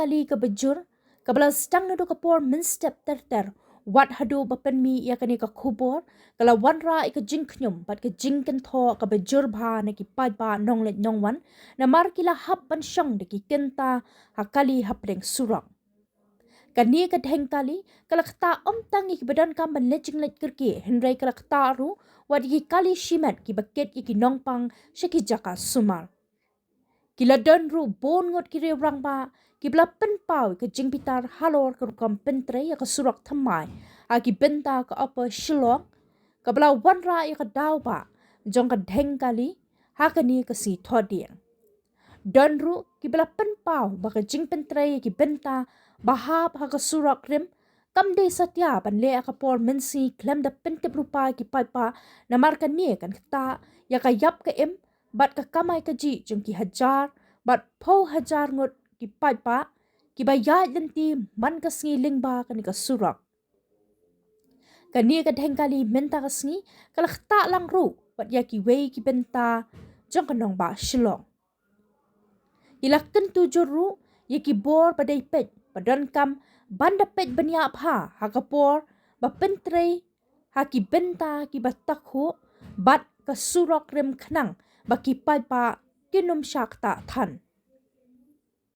kali ke bejur, ke belas stang nado ke por menstep ter wat hadu bapen mi ya kani ka kubor, kala wanra ika jingknyum bat ke jingken tho ke bejur bha na ki pai ba nong let nong wan, na mar kila hap ban syang de ki kenta hakali hapreng surang. Kani ka dheng kali, kala kata tangi ki badan kam ban lejing let kerki, henrai kala kata ru, wat ki kali shimat ki baket ki nongpang syaki jaka sumal. Kila don ru bon ngot kiri orang ba, kibla penpau ke jing pitar halor ke rukam pentre ya ke surak thamai, ki benta ke apa shilong, ke bela wanra ya ke dau ba, jong ke dheng kali, hakani ke si thodiang. Don ru kibla penpau ba ke jing pentre ya ki benta, bahap ha ke surak rim, kam de satya pan le ka por mensi klem da pentep rupa ki paipa namar kan ni kan kata ya ka yap ke em bat ka kamai ka ji jung ki hajar bat po hajar ngot ki paipa ki ba ya lenti man ka sngi lingba kan ka surak kan ni ka dheng kali menta ka sngi kala kata lang ru bat ya ki wei ki benta jong ka nong ba shilong ilakten tujur ru ya ki bor padai pet padan kam banda pet banya pha hakapor bapentre haki benta ki batakhu bat ka surak rem khnang baki pai pa kinum shakta than